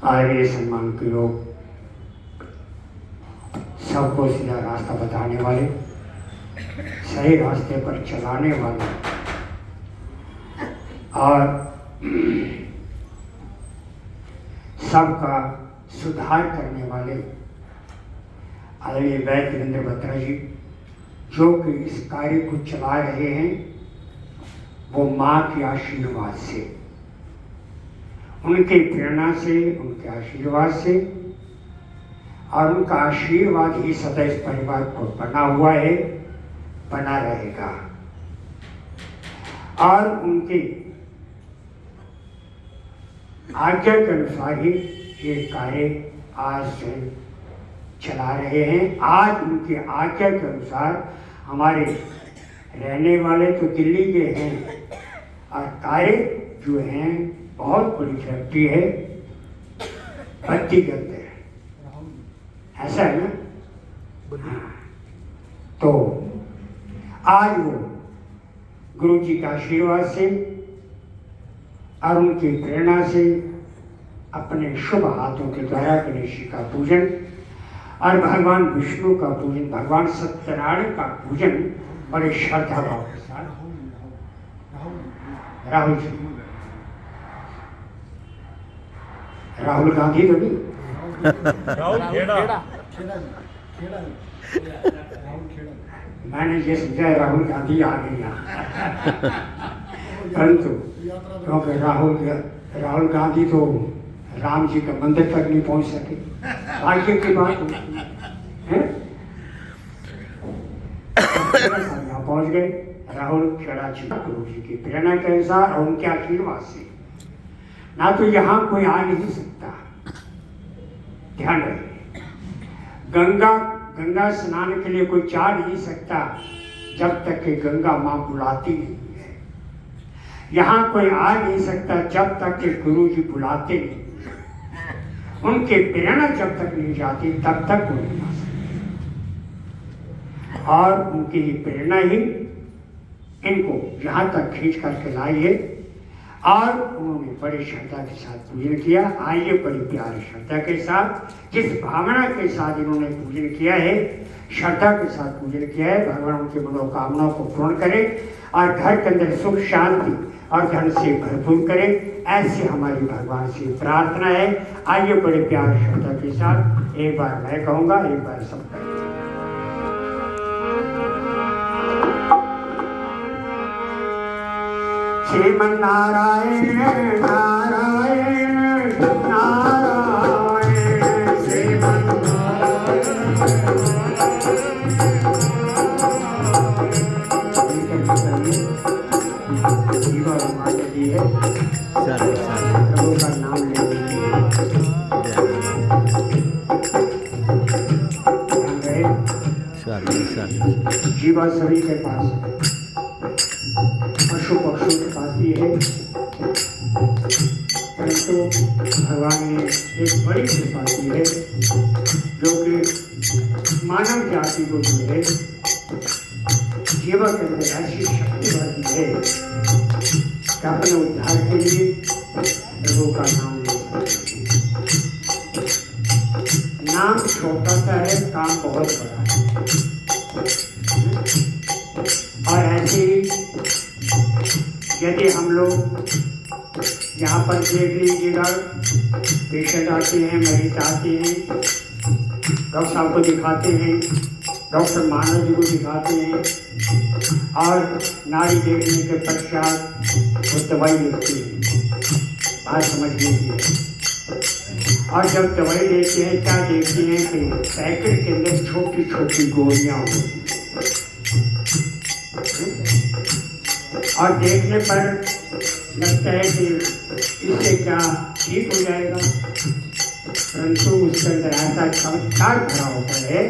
आर्य सम्मान के लोग, सबको सीधा रास्ता बताने वाले, सही रास्ते पर चलाने वाले और सबका सुधार करने वाले आदरणीय वैद्य वीरेंद्र बत्रा जी, जो कि इस कार्य को चला रहे हैं, वो माँ के आशीर्वाद से, उनके प्रेरणा से, उनके आशीर्वाद से, और उनका आशीर्वाद ही सदा इस परिवार को बना हुआ है, बना रहेगा। और उनके आज्ञा के अनुसार ही ये कार्य आज से चला रहे हैं। आज उनकी आज्ञा के अनुसार हमारे रहने वाले तो दिल्ली के हैं और कार्य जो हैं बहुत बड़ी फैक्ट्री है, बत्ती करते हैं, ऐसा है ना। हाँ। तो आज वो गुरु जी का आशीर्वाद से और उनकी प्रेरणा से अपने शुभ हाथों के द्वारा गणेश जी का पूजन और भगवान विष्णु का पूजन, भगवान सत्यनारायण का पूजन बड़े श्रद्धा भाव के साथ राहुल जी, राहुल गांधी तो नहीं, राहुल खेड़ा मैंने ये समझा राहुल गांधी आ गई यहाँ, परंतु क्योंकि राहुल गांधी तो राम जी के मंदिर तक नहीं पहुंच सके, भाग्य की बात है। यहाँ पहुंच गए राहुल खेड़ा जी, गुरु जी की प्रेरणा के अनुसार और उनके आशीर्वाद से। ना तो यहाँ कोई आ नहीं सकता, ध्यान रखिए। गंगा स्नान के लिए कोई जा नहीं सकता जब तक कि गंगा माँ बुलाती नहीं है। यहाँ कोई आ नहीं सकता जब तक कि गुरु जी बुलाते नहीं। उनके प्रेरणा जब तक नहीं जाती तब तक कोई नहीं आ सकता, और उनकी ही प्रेरणा ही इनको यहाँ तक खींच करके लाई है। और उन्होंने बड़ी श्रद्धा के साथ पूजन किया। आइए बड़ी प्यारी श्रद्धा के साथ, जिस भावना के साथ इन्होंने पूजन किया है, श्रद्धा के साथ पूजन किया है, भगवान उनकी मनोकामनाओं को पूर्ण करे और घर के अंदर सुख शांति और धन से भरपूर करे, ऐसी हमारी भगवान से प्रार्थना है। आइए बड़े प्यार श्रद्धा के साथ, एक बार मैं कहूँगा, एक बार सब कहेंगे। श्रीमन नारायण नारायण नारायण, श्रीमन प्रभु का नाम ले जीवा सभी के पास, पशु पक्षियों के पास भी है, परंतु भगवान ने एक बड़ी कृपा की है जो कि मानव जाति को दी है। जीवन के अंदर ऐसी शक्ति भर दी है कि अपने उद्धार के लिए प्रभु का नाम ले सकते। नाम छोटा सा है, काम बहुत बड़ा है। और ऐसे ही यदि हम लोग यहाँ पर देख लीजिएगा, पेशेंट आते हैं, मरीज आते हैं, डॉक्टर साहब को दिखाते हैं, डॉक्टर मानव जी को दिखाते हैं, और नाड़ी देखने के पश्चात वो दवाई लिखते हैं। बात समझ लीजिए। और जब दवाई देते हैं, क्या देखते हैं कि पैकेट के अंदर छोटी छोटी गोलियाँ होती हैं, और देखने पर लगता है कि इससे क्या ठीक हो जाएगा, परंतु उसके अंदर ऐसा चमत्कार भरा होता है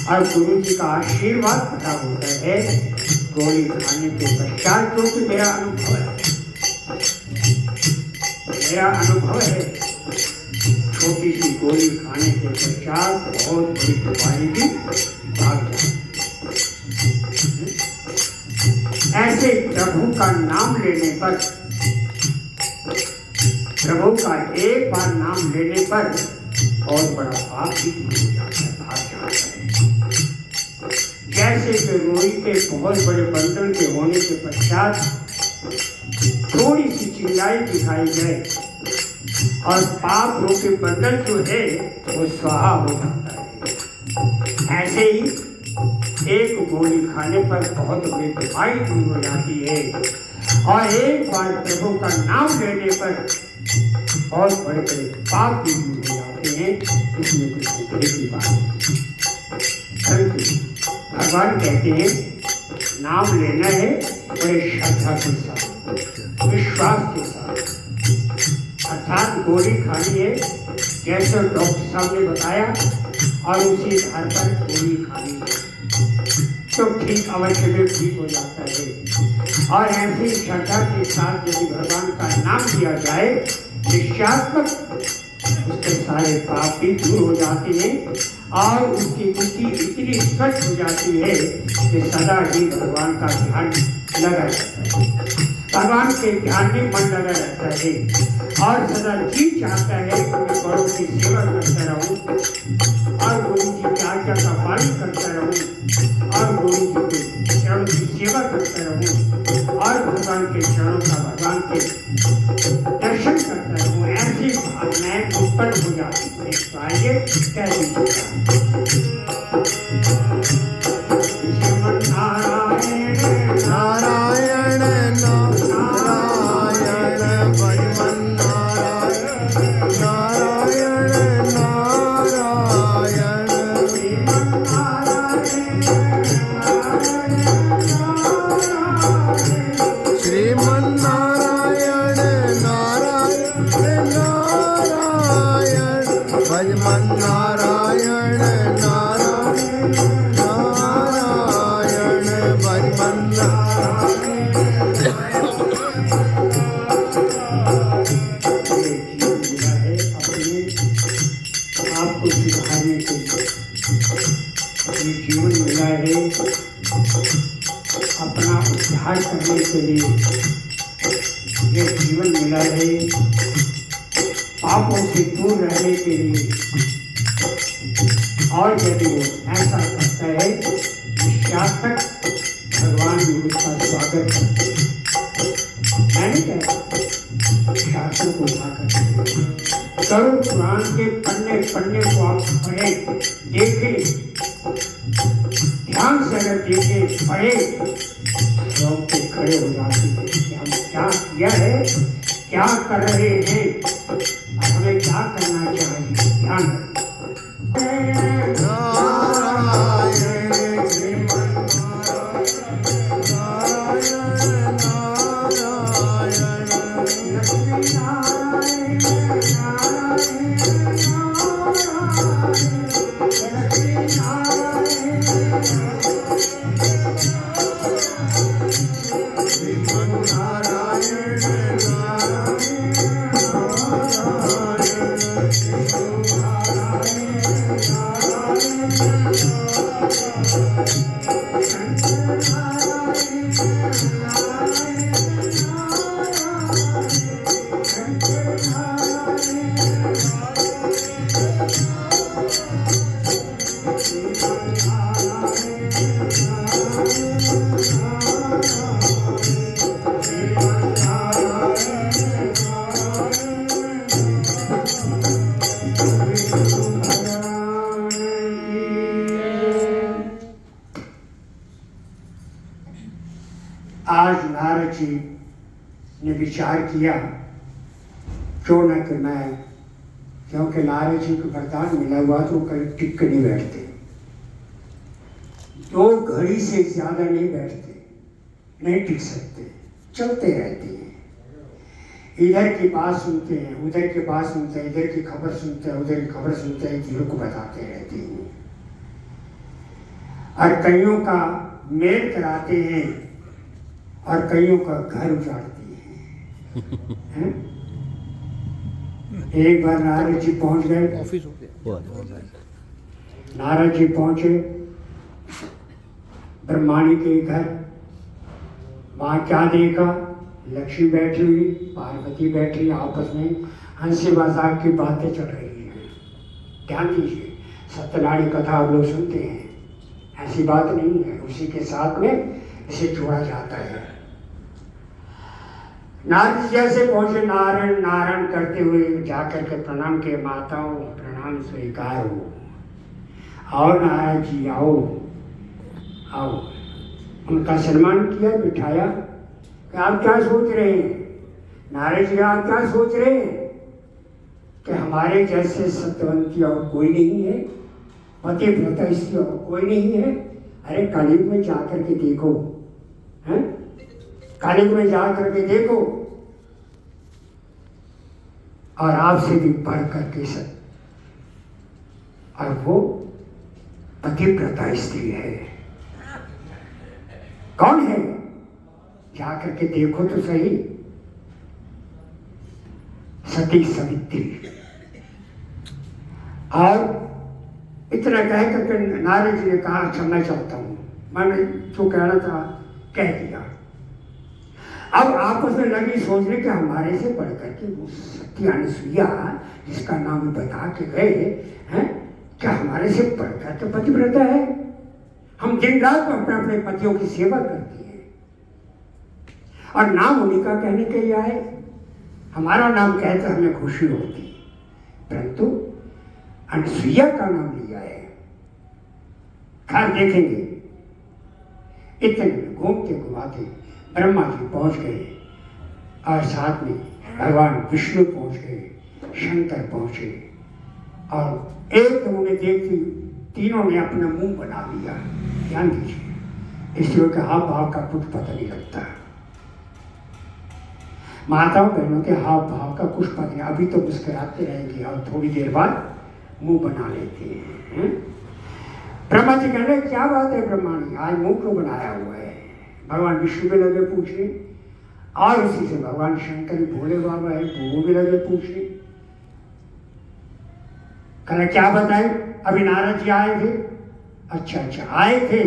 और गुरु जी का आशीर्वाद भरा होता है। गोली खाने के पश्चात, जो कि मेरा अनुभव है, छोटी सी गोली खाने के पश्चात बहुत बड़ी बीमारी भी भाग जाती है। ऐसे प्रभु का नाम लेने पर, प्रभु का एक बार नाम लेने पर बहुत बड़ा पाप भी हो जाता है, भाग जाता है। जैसे कि रोई के बहुत बड़े बंधन के होने के पश्चात थोड़ी सी चिंगाई दिखाई जाए और पाप रूपी बंधन जो है वो स्वाहा हो जाता है। ऐसे ही एक गोली खाने पर बहुत बड़ी बीमारी दूर हो जाती है, और एक बार प्रभु का नाम लेने पर बहुत बड़े बड़े पाप भी दूर हो जाते हैं। इसमें कुछ बुद्धि की बात है। भगवान कहते हैं नाम लेना है बड़े श्रद्धा के साथ, विश्वास के साथ, अर्थात गोली खानी है जैसे डॉक्टर साहब ने बताया और उसी आधार पर गोली खानी है तो ठीक अवश्य में ठीक हो जाता है। और ऐसी श्रद्धा के साथ यदि भगवान का नाम लिया जाए, निश्चयात्मक उसके सारे पाप भी दूर हो जाते हैं और उसकी बुद्धि इतनी स्पष्ट हो जाती है कि सदा ही भगवान का ध्यान लगा रहता है, भगवान के ध्यान में मन लगा रहता है और सदा जी चाहता है कि मैं बड़ों की सेवा करता रहूं और गुरु जी की आज्ञा का पालन करता रहूं और गुरु जी के चरणों की सेवा करता रहूं और भगवान के चरणों का भगवान के दर्शन करता रहूं। ऐसी भावनाएं उत्पन्न हो जाती है। तो आइए कह दीजिएगा नारायण नारायण भजमन नारायण नारायण श्रीमन नारायण नारायण नारायण भजमन नारायण नारायण नारायण भजमन आपको सिखाने के लिए ये जीवन मिला है, अपना उद्धार करने के लिए ये जीवन मिला है, पापों से दूर रहने के लिए। और यदि वो ऐसा करता है निश्चातक भगवान भी उसका स्वागत करते हैं। मैं नहीं कहता शास्त्रों को उठा करते करो, पुराण के पन्ने पन्ने को आप पढ़ें, देखें, ध्यान से अगर देखें पढ़ें तो आपके खड़े हो जाते हैं कि हम क्या किया है, क्या कर रहे हैं और हमें क्या करना चाहिए। ध्यान आज नारद जी ने विचार किया क्यों न कि मैं, क्योंकि नारद जी को वरदान मिला हुआ तो कहीं टिक के नहीं बैठते, 2 घड़ी से ज्यादा नहीं बैठते, नहीं टिक सकते, चलते रहते हैं। इधर की बात सुनते हैं, उधर की बात सुनते हैं, इधर की खबर सुनते हैं, उधर की खबर सुनते हैं, चीजों को बताते रहते हैं और कईयों का मेल कराते हैं और कईयों का घर उजाड़ती है। एक बार नारद जी पहुंच गए, नारद जी पहुंचे ब्रह्माणी के घर। वहां क्या देखा, लक्ष्मी बैठी हुई, पार्वती बैठी, आपस में हंसी मजाक की बातें चल रही हैं। ध्यान दीजिए, सत्यनारायण कथा आप लोग सुनते हैं, ऐसी बात नहीं है, उसी के साथ में इसे जोड़ा जाता है। नारद जी जैसे पहुंचे, नारायण नारायण करते हुए जाकर के प्रणाम के, माताओं प्रणाम स्वीकार हो, आओ नारद जी आओ आओ। उनका सम्मान किया, बिठाया कि आप क्या सोच रहे हैं। नारद जी आप क्या सोच रहे हैं कि हमारे जैसे सत्यवंती और कोई नहीं है, पतिव्रता स्त्री और कोई नहीं है। अरे कलयुग में जाकर के देखो, हैं, कलयुग में जाकर के देखो, और आपसे भी बढ़ करके सब, और वो पतिव्रता स्त्री है। कौन है, जाकर के देखो तो सही, सती सवित्री। और इतना कह करके नारद जी ने कहा अच्छा मैं चलता हूँ, मैंने जो कहना था कह दिया। अब आपस में लगी सोचने कि हमारे से बढ़ करके वो सती अनुसुईया जिसका नाम बता के गए हैं, क्या हमारे से बढ़कर तो पतिव्रता है? हम दिन रात में अपने अपने पतियों की सेवा करते हैं और नाम उन्हीं का कहने के लिए आए। हमारा नाम कहते हमें खुशी होती, परंतु अनुसुईया का नाम लिया है। खैर देखेंगे। इतने में घूमते घुमाते ब्रह्मा जी पहुंच गए और साथ में भगवान विष्णु पहुंच गए, शंकर पहुंचे और एक उन्हें देखती तीनों ने अपना मुंह बना लिया। ध्यान दीजिए, इसलिए के हाव भाव का कुछ पता नहीं लगता। माताओं बहनों के हाव भाव का कुछ पता नहीं, अभी तो मुस्कुराते रहेंगे और थोड़ी देर बाद मुंह बना लेते हैं। ब्रह्मा जी कह रहे क्या बात है ब्रह्मा ने आज मुंह क्यों बनाया हुआ है? भगवान विष्णु भी लगे पूछने और उसी से भगवान शंकर भोले बाबा है वो भी लगे पूछने। कहना क्या बताए? अभी नारद जी आए थे। अच्छा आए थे,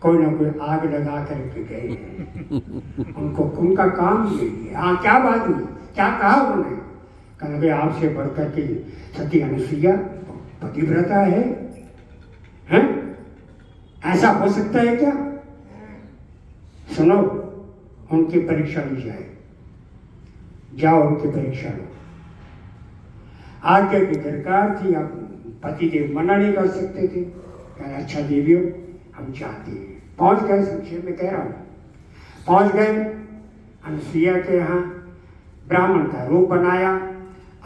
कोई ना कोई आग लगा करके गए हैं, उनको उनका काम यही है। हाँ क्या बात हुई, क्या कहा उन्होंने? कहना आपसे बढ़कर के सती अनुसुईया पतिव्रता है, हैं? ऐसा हो सकता है क्या? सुनो, उनकी परीक्षा ली जाए, जाओ उनकी परीक्षा लो। आज्ञा की दरकार थी, आप पतिदेव मना नहीं कर सकते थे। कहना अच्छा देवियों हम चाहते हैं। पहुंच गए, संक्षेप में कह रहा हूँ, पहुंच गए अनुसुईया के यहाँ, ब्राह्मण का रूप बनाया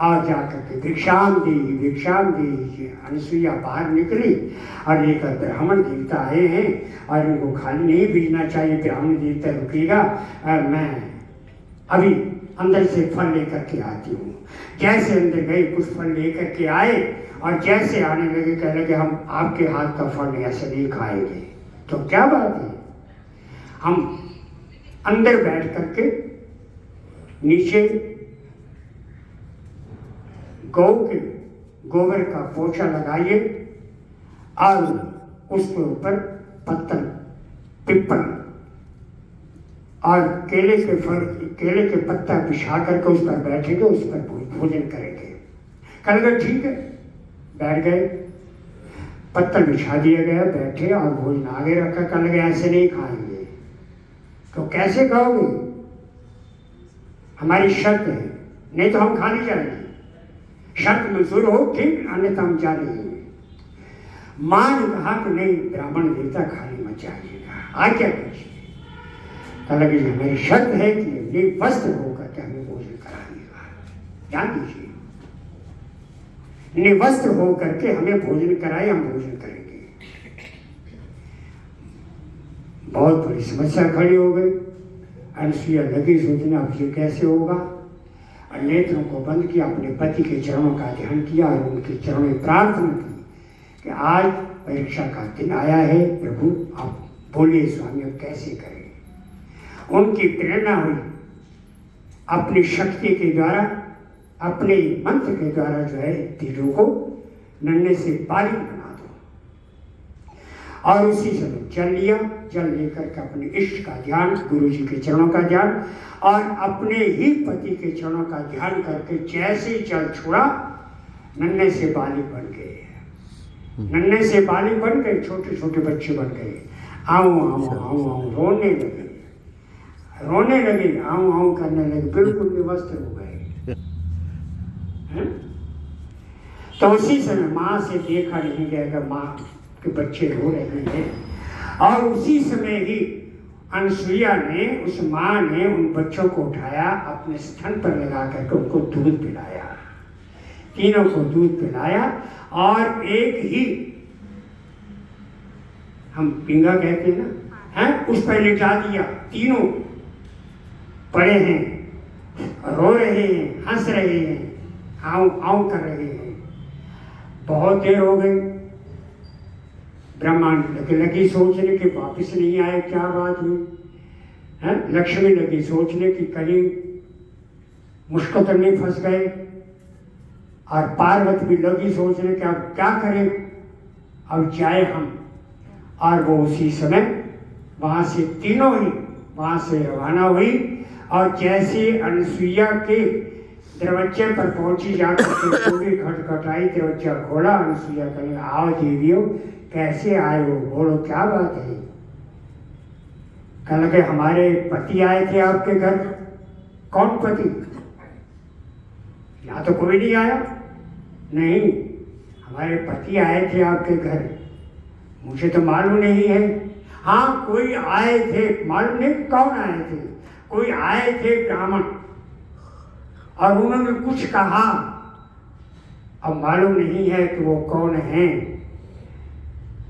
और जाकर के भिक्षाम दे। अनुसुईया बाहर निकली और लेकर ब्राह्मण देवता आए हैं और इनको खाली नहीं भेजना चाहिए, ब्राह्मण देवता रुकेगा, मैं अभी अंदर से फल लेकर के आती हूँ। जैसे अंदर गए कुछ फल लेकर के आए और जैसे आने लगे कहने लगे हम आपके हाथ का फल ऐसे नहीं खाएंगे। तो क्या बात है? हम अंदर बैठ करके नीचे गौ के गोबर का पोछा लगाइए और उसके ऊपर पत्थर पिप्पल और केले के पत्ता बिछा करके उस पर बैठेंगे, उस पर भोजन करेंगे। कल गए ठीक है, बैठ गए, पत्थर बिछा दिया गया, बैठे और भोजन आगे रखा। कल गए ऐसे नहीं खाएंगे। तो कैसे खाओगे? हमारी शर्त है, नहीं तो हम खा नहीं जाएंगे। शर्त मंजूर हो ठीक, अन्यथा हम जा रहे हैं। मां ने कहा कि नहीं ब्राह्मण देवता खाली मत जाइएगा, आज्ञा कीजिए। कहा लगे हमारी शर्त है कि ये वस्त्र होकर के हमें भोजन कराइएगा। ध्यान दीजिए, निवस्त्र हो करके हमें भोजन कराए, हम भोजन करेंगे। बहुत बड़ी समस्या खड़ी हो गई। अनुसुईया लगी सोचने अब ये कैसे होगा, और नेत्रों को बंद किया, अपने पति के चरणों का ध्यान किया और उनके चरणों में प्रार्थना की कि आज परीक्षा का दिन आया है, प्रभु आप बोलिए स्वामी अब कैसे करें। उनकी प्रेरणा हुई, अपनी शक्ति के द्वारा, अपने मंत्र के द्वारा जो है तीरों को नन्हे से बारीक बना दो। और उसी समय जल लिया, जल लेकर के अपने इष्ट का ध्यान, गुरु जी के चरणों का ध्यान और अपने ही पति के चरणों का ध्यान करके जैसे ही जल छोड़ा नन्हे से बालिक बन गए। नन्हे से बालिक बन गए, छोटे छोटे बच्चे बन गए। आओ आओ आओ आओ रोने लगे, आओ आओ करने लगे, बिल्कुल निवस्त्र हो गए। तो उसी समय माँ से देखा नहीं गया, माँ के बच्चे रो रहे हैं। और उसी समय ही अनुसुईया ने, उस माँ ने उन बच्चों को उठाया, अपने स्तन पर लगा करके उनको दूध पिलाया, तीनों को दूध पिलाया और एक ही हम पिंगा कहते हैं ना, उस पर लिटा दिया। तीनों पड़े हैं, रो रहे हैं, हंस रहे हैं, आओ आओ कर रहे हैं। बहुत देर हो गई, ब्रह्मा लगी सोचने कि वापिस नहीं आए, क्या बात हुई है। लक्ष्मी लगी सोचने कि कहीं मुश्किल तो नहीं फंस गए। और पार्वती भी लगी सोचने कि अब क्या करें, अब जाए हम। और वो उसी समय वहाँ से तीनों ही वहाँ से रवाना हुई और जैसे अनसुईया के दरवाजे पर पहुंची जाकर के पूरी खटखटाई, दरवाजा खोला, अनसुईया कहने आओ देवियों कैसे आए हो, बोलो क्या बात है। कहने लगे हमारे पति आए थे आपके घर। कौन पति? यहाँ तो कोई नहीं आया। नहीं, हमारे पति आए थे आपके घर, मुझे तो मालूम नहीं है। हाँ कोई आए थे, मालूम नहीं कौन आए थे। कोई आए थे ब्राह्मण और उन्होंने कुछ कहा, अब मालूम नहीं है कि वो कौन हैं।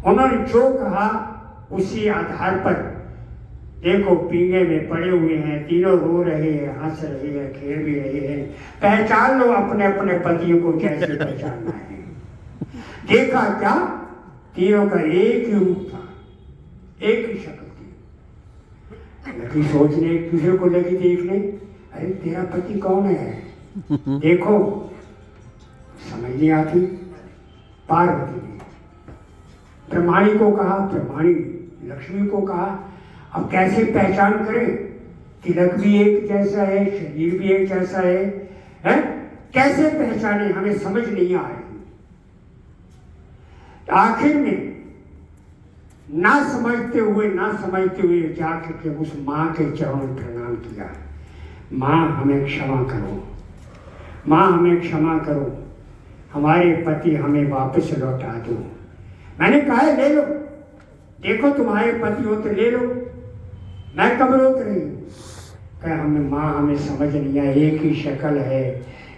उन्होंने जो कहा उसी आधार पर देखो पींगे में पड़े हुए हैं, तीनों रो रहे हैं, हंस रहे हैं, खेल भी रहे हैं। पहचान लो अपने अपने पतियों को कैसे पहचानना है। देखा क्या, तीनों का एक ही रूप था, एक ही शक्ल थी। लगी सोचने, एक दूसरे को लगी देखने, अरे तेरा पति कौन है, देखो। समझ नहीं आती। पार्वती ने ब्रह्माणी को कहा, ब्रह्माणी लक्ष्मी को कहा अब कैसे पहचान करें, तिलक भी एक जैसा है, शरीर भी एक जैसा है? कैसे पहचाने, हमें समझ नहीं आ रही। आखिर में ना समझते हुए जाकर के उस माँ के चरणों में प्रणाम किया। माँ हमें क्षमा करो, माँ हमें क्षमा करो, हमारे पति हमें वापस लौटा दो। मैंने कहा है ले लो, देखो तुम्हारे पति हो तो ले लो, मैं कब रोक रही हूँ। कह हमें माँ हमें समझ नहीं आया, एक ही शक्ल है,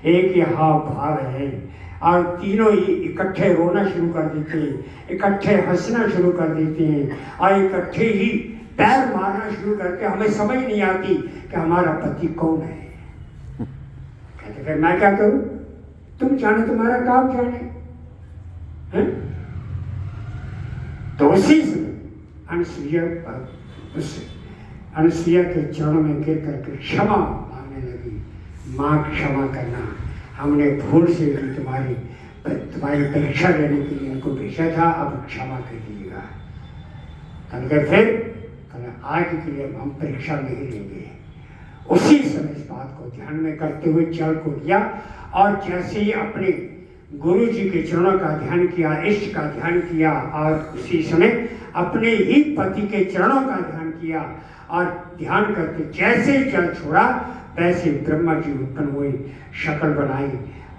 एक ही हाव भाव है, और तीनों ही इकट्ठे रोना शुरू कर देते हैं, इकट्ठे हंसना शुरू कर देते हैं और इकट्ठे ही पैर मारना शुरू करके हमें समझ नहीं आती कि हमारा पति कौन है। कहते फिर मैं क्या करूं, तुम जाने, तुम्हारा काम जाने है? तो उसी से अनसुईया के चरणों में गिर करके क्षमा मांगने लगी। माँ क्षमा करना, हमने भूल से भी तुम्हारी परीक्षा लेने के लिए इनको भेजा था, अब क्षमा कर दीजिएगा। कल फिर आज के लिए हम परीक्षा नहीं लेंगे। उसी समय इस बात को ध्यान में करते हुए जल को लिया और जैसे ही अपने गुरु जी के चरणों का ध्यान किया, इष्ट का ध्यान किया, और उसी समय अपने ही पति के चरणों का ध्यान किया और ध्यान करके जैसे ही जल छोड़ा वैसे ब्रह्मा जी उत्पन्न हुए, शक्ल बनाई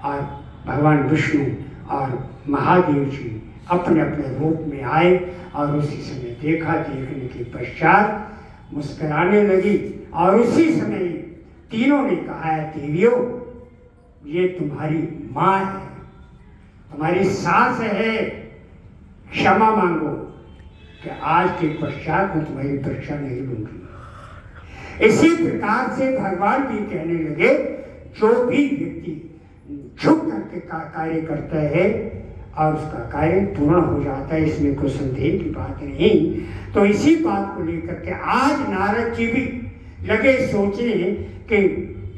और भगवान विष्णु और महादेव जी अपने अपने रूप में आए और उसी समय देखा, देखने के पश्चात मुस्कुराने लगी और उसी समय तीनों ने कहा है देवियों ये तुम्हारी माँ है, तुम्हारी सास है, क्षमा मांगो कि आज के पश्चात मैं तुम्हारी परीक्षा नहीं लूंगी। इसी प्रकार से भगवान भी कहने लगे जो भी व्यक्ति झुक करके कार्य करता है और उसका कार्य पूर्ण हो जाता है, इसमें कोई संदेह की बात नहीं। तो इसी बात को लेकर के आज नारद जी भी लगे सोचने कि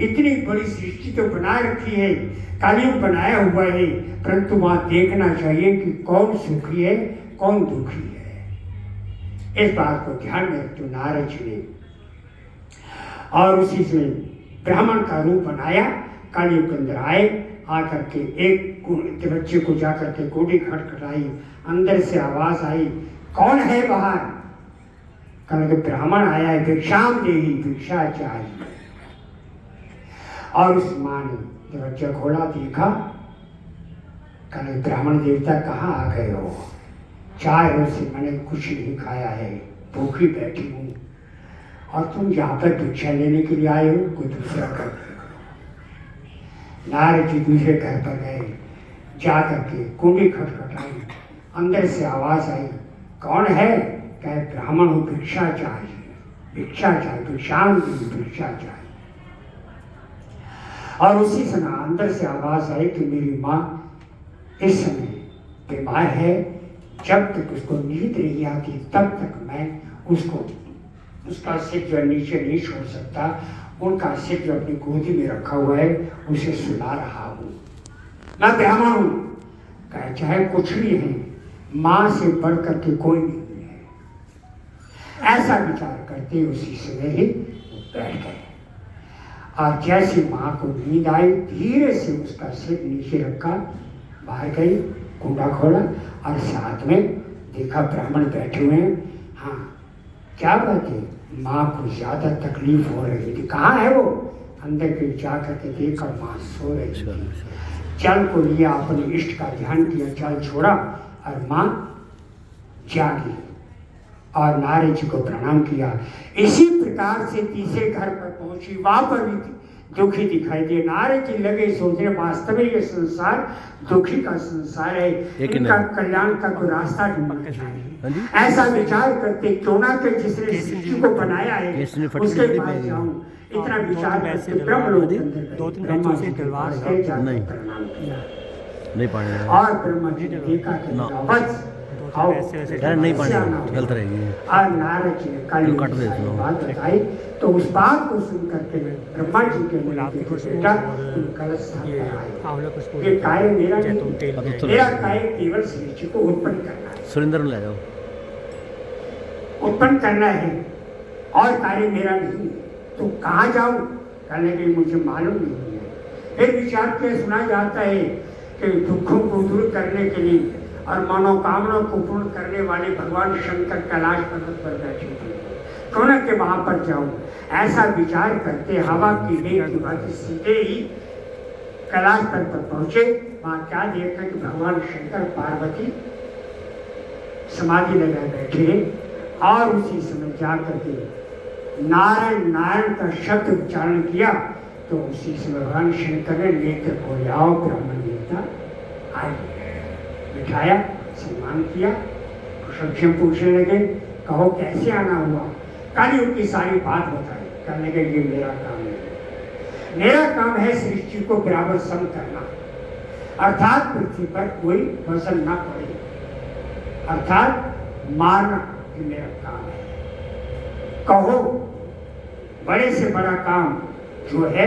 इतनी बड़ी सृष्टि तो बना रखी है, कलयुग बनाया हुआ है, परंतु वहाँ देखना चाहिए कि कौन सुखी है कौन दुखी है। इस बात को ध्यान में रखते नारद जी ने और उसी से ब्राह्मण का रूप बनाया, कलयुग के अंदर आए, आकर के एक बच्चे को जाकर के गोदी खटखटाई, अंदर से आवाज आई कौन है बाहर? कहने ब्राह्मण आया है, भिक्षाम देही, भिक्षा चाहिए। और उस माँ ने दरवाजा खोला, देखा, कहने ब्राह्मण देवता कहाँ आ गए हो? 4 रोज से मैंने कुछ नहीं खाया है, भूखी बैठी हूँ और तुम यहाँ पर भिक्षा लेने के लिए आए हो, कोई दूसरा कर। नारद जी दूसरे घर पर गए, जा करके कुंडी खटखटाई, अंदर से आवाज आई कौन है? कहे ब्राह्मण हो, भिक्षा चाहिए, भिक्षा चाहिए, भिक्षाम दी, भिक्षा चाहिए। और उसी समय अंदर से आवाज आई कि मेरी माँ इस समय बीमार है, जब तक उसको नींद नहीं आती तब तक मैं उसको उसका सिर जो नीचे नहीं छोड़ सकता, उनका सिर जो अपनी गोदी में रखा हुआ है उसे सुला रहा हूँ। मैं ब्राह्मण हूं, कहे चाहे कुछ भी है, मां से बढ़ करके कोई नहीं है। ऐसा विचार करते उसी समय ही बैठ गए और जैसे मां को नींद आई धीरे से उसका सिर नीचे रखा, बाहर गई, कुंडा खोला और साथ में देखा ब्राह्मण बैठे हुए हैं। हाँ, क्या बात है, माँ को ज्यादा तकलीफ हो रही थी। कहाँ है वो? अंदर के जा करके देखा माँ सो रही थी। जल को लिया, अपने इष्ट का ध्यान किया, जल छोड़ा और माँ जागी और नारद जी को प्रणाम किया। इसी प्रकार से तीसरे घर पर पहुंची, वहां पर भी दुखी दिखाई दिए। नारद जी लगे सोचने, वास्तव में ये संसार दुखी का संसार है, इनका कल्याण का कोई रास्ता ढूंढना चाहिए। ऐसा विचार करते क्यों ना कि जिसने सृष्टि को बनाया है उसके पास जाऊं, इतना विचार करते ब्रह्मलोक ब्रह्मा जी के पास गए, जाकर प्रणाम किया नहीं पानी और ब्रह्मा जी ने देखा कि नहीं पानी गलत रहेगी। और नारद जी ने कल बात बताई तो उस बात को सुन करके ब्रह्मा जी के बेटा तुम कलश स्थापना आए। ये कार्य मेरा नहीं, मेरा कार्य केवल श्री जी को उत्पन्न करना है, सुरेंद्र में ले जाओ, उत्पन्न करना है और कार्य मेरा नहीं है। तो कहाँ जाऊं? कहने के मुझे मालूम नहीं है। फिर विचार के सुना जाता है कि दुखों को दूर करने के लिए और मनोकामना को पूर्ण करने वाले भगवान शंकर कैलाश पर्वत पर बैठे थे, क्यों न कि वहां पर जाऊं। ऐसा विचार करते हवा की वेग की बात सीधे ही कैलाश पर्वत पर पहुंचे। वहां क्या देखा कि भगवान शंकर पार्वती समाधि लगाए बैठे और उसी समय जाकर के नारायण नारायण का शब्द उच्चारण किया तो उसी समय भगवान शंकर ने नेत्र को आओ ब्राह्मण देवता आए, बिठाया, सम्मान किया, कुशल पूछने लगे, कहो कैसे आना हुआ। काली की सारी बात बताई। कहने लगे ये मेरा काम है, मेरा काम है सृष्टि को बराबर सम करना, अर्थात पृथ्वी पर कोई वजन ना पड़े, अर्थात मारना, ये मेरा काम है। कहो बड़े से बड़ा काम जो है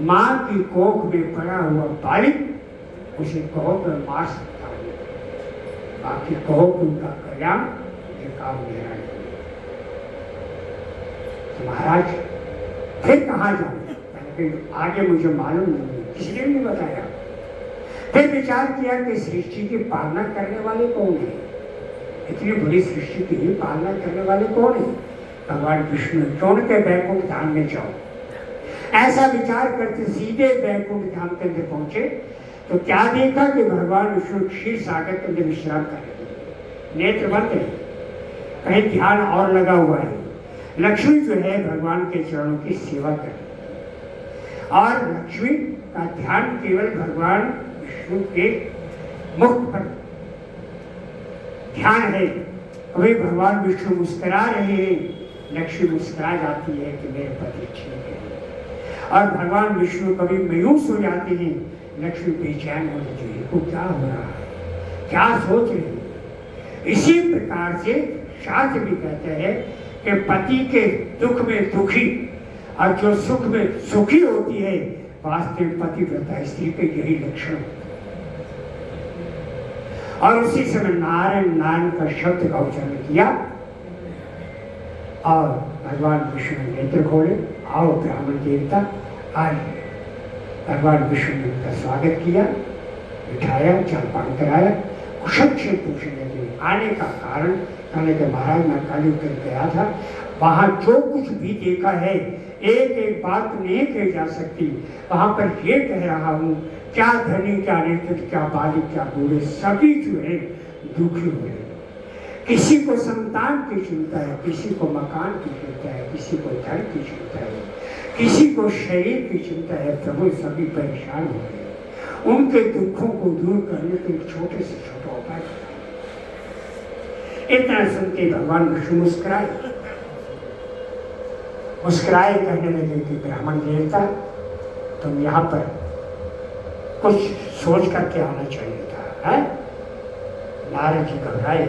माँ की कोख में पड़ा हुआ बालिक, उसे कहो मैं मार सकता हूँ, बाकी कहो कि उनका कल्याण, ये काम मेरा नहीं। तो महाराज फिर कहाँ जाऊँ? आगे मुझे मालूम नहीं, किसने नहीं बताया। फिर विचार किया कि सृष्टि की पालना करने वाले कौन है, इतनी बड़ी सृष्टि की पालना करने वाले कौन है? भगवान विष्णु। क्यों के बैकुंठ धाम में जाओ। ऐसा विचार करते सीधे बैकुंठ धाम के अंदर पहुंचे तो क्या देखा कि भगवान विष्णु क्षीर सागर के अंदर विश्राम कर रहे हैं, नेत्र बंद है, कहीं ध्यान और लगा हुआ है। लक्ष्मी जो है भगवान के चरणों की सेवा कर रही है और लक्ष्मी का ध्यान केवल भगवान विष्णु के मुख पर ध्यान है। कभी भगवान विष्णु मुस्कुरा रहे हैं, लक्ष्मी मुस्कुरा जाती है कि मेरे पति ठीक है, और भगवान विष्णु कभी मायूस हो जाते हैं, लक्ष्मी बेचैन हो जाती है, को क्या हो रहा है, क्या सोच रहे हैं। इसी प्रकार से शास्त्र भी कहते हैं कि पति के दुख में दुखी और जो सुख में सुखी होती है, वास्तव में पतिव्रता स्त्री के यही लक्षण होता है। और उसी समय नारायण नारायण का शब्द का उच्चारण किया और भगवान विष्णु ने नेत्र खोले, आओ ब्राह्मण देवता आज। भगवान विष्णु ने उनका स्वागत किया, बिठाया, जलपान कराया, कुशल क्षेम पूछने लगे। आने का कारण कहने के महाराज मैं काली कर गया था, वहां जो कुछ भी देखा है एक एक बात नहीं कही जा सकती। वहां पर ये कह रहा हूँ, क्या धनी, क्या नेत्र, क्या बालिक, क्या बूढ़े, सभी जो है दुखी हुए। किसी को संतान की चिंता है, किसी को मकान की चिंता है, किसी को धन की चिंता है, किसी को शरीर की चिंता है। प्रभु सभी परेशान हो गए। उनके दुखों को दूर करने के एक छोटे से छोटा उपाय। इतना सुनते भगवान विष्णु मुस्कुराए, मुस्कुराए कहने लगे कि ब्राह्मण देवता तुम यहाँ पर कुछ सोच करके आना चाहिए था, है? नारद जी घबराए,